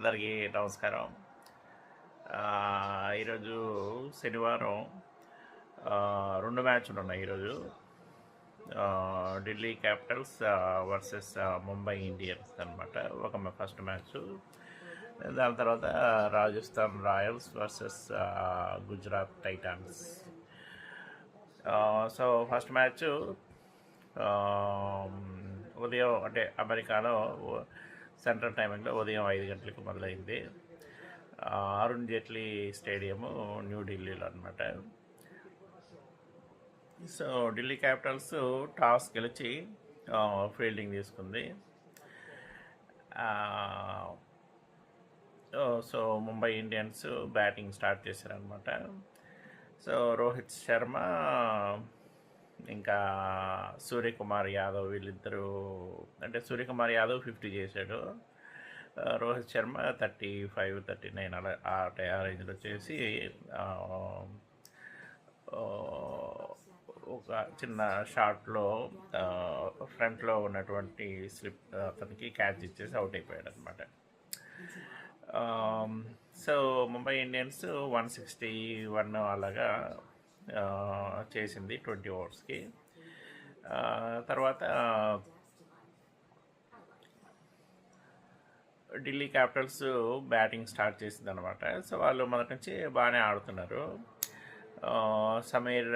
అందరికీ నమస్కారం. ఈరోజు శనివారం 2 మ్యాచ్లు ఉన్నాయి ఈరోజు. Delhi Capitals versus Mumbai Indians అనమాట. First match. దాని తర్వాత Rajasthan Royals versus Gujarat Titans. So first match ఉదయం, అంటే అమెరికాలో సెంట్రల్ టైమింగ్లో ఉదయం 5 గంటలకు మొదలైంది. అరుణ్ జైట్లీ స్టేడియము న్యూఢిల్లీలో అనమాట. సో ఢిల్లీ క్యాపిటల్స్ టాస్ గెలిచి ఫీల్డింగ్ తీసుకుంది. So Mumbai Indians batting start చేశారనమాట. సో రోహిత్ శర్మ ఇంకా సూర్యకుమార్ యాదవ్ వీళ్ళిద్దరూ, అంటే సూర్యకుమార్ యాదవ్ 50 చేశాడు, రోహిత్ శర్మ 35, 39 అలా ఆ రేంజ్లో చేసి ఒక చిన్న షాట్లో ఫ్రంట్లో ఉన్నటువంటి స్లిప్ అతనికి క్యాచ్ ఇచ్చేసి అవుట్ అయిపోయాడు అనమాట. సో ముంబై ఇండియన్స్ 161 అలాగా చేసింది 20 ఓవర్స్కి. తర్వాత ఢిల్లీ క్యాపిటల్స్ బ్యాటింగ్ స్టార్ట్ చేసింది అనమాట. సో వాళ్ళు మొదటి నుంచి బాగానే ఆడుతున్నారు. సమీర్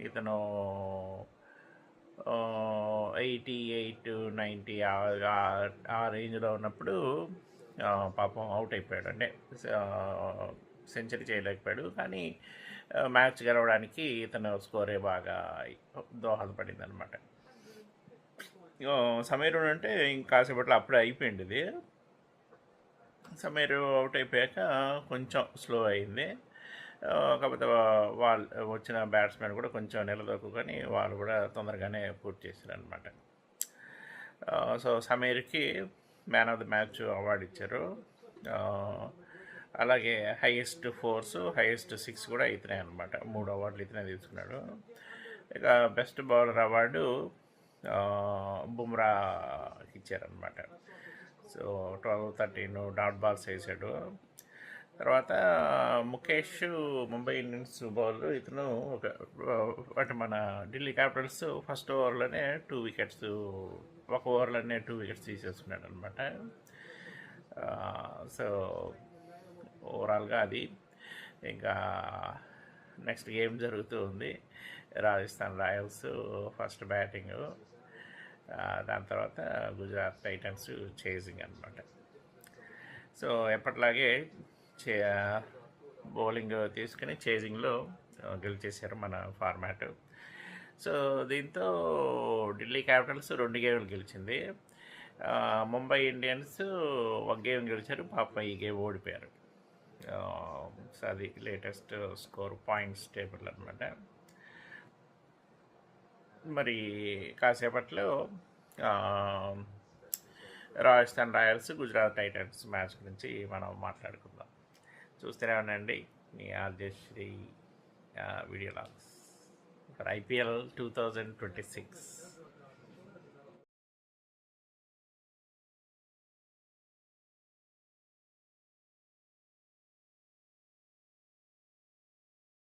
ఇతను 88, 90 ఆ రేంజ్లో ఉన్నప్పుడు పాపం అవుట్ అయిపోయాడు. అంటే సెంచరీ చేయలేకపోయాడు, కానీ మ్యాచ్ గెలవడానికి ఇతను స్కోరే బాగా దోహదపడింది అనమాట. సమీర్ అంటే ఇంకాసేపట్లో అప్పుడే అయిపోయింది ఇది. సమీర్ అవుట్ అయిపోయాక కొంచెం స్లో అయింది. కాకపోతే వాళ్ళు వచ్చిన బ్యాట్స్మెన్ కూడా కొంచెం నిలదొక్కుని వాళ్ళు కూడా తొందరగానే పూర్తి చేశారు అనమాట. సో సమీర్కి man of the match award ఇచ్చారు. అలాగే హైయెస్ట్ 4s, హైయెస్ట్ 6 కూడా ఇతనే అనమాట. 3 అవార్డులు ఇతనే తీసుకున్నాడు. ఇక బెస్ట్ బౌలర్ అవార్డు బుమ్రా ఇచ్చారనమాట. సో 12, 13 డాట్ బాల్స్ వేసాడు. తర్వాత ముఖేష్ ముంబై ఇండియన్స్ బౌలర్, ఇతను అంటే మన ఢిల్లీ క్యాపిటల్స్ ఫస్ట్ ఓవర్లోనే 2 వికెట్స్, ఒక ఓవర్లోనే 2 వికెట్స్ తీసేసుకున్నాడు అనమాట. సో ఓవరాల్గా అది. ఇంకా నెక్స్ట్ గేమ్ జరుగుతూ ఉంది. రాజస్థాన్ రాయల్స్ ఫస్ట్ బ్యాటింగ్, దాని తర్వాత గుజరాత్ టైటన్స్ చేజింగ్ అనమాట. సో ఎప్పటిలాగే బౌలింగ్ తీసుకుని చేజింగ్లో గెలిచేశారు మన ఫార్మాట్. సో దీంతో ఢిల్లీ క్యాపిటల్స్ 2 గేమ్లు గెలిచింది. ముంబై ఇండియన్స్ 1 గేమ్ గెలిచారు, పాపం ఈ గేమ్ ఓడిపోయారు. సో అది లేటెస్ట్ స్కోర్ పాయింట్స్ టేబుల్ అనమాట. మరి కాసేపట్లో Rajasthan Royals Gujarat Titans match గురించి మనం మాట్లాడుకుందాం. చూస్తూనే ఉండండి మీ ఆర్జశ్రీ వీడియో లాగ్స్ ఫర్ IPL 2026.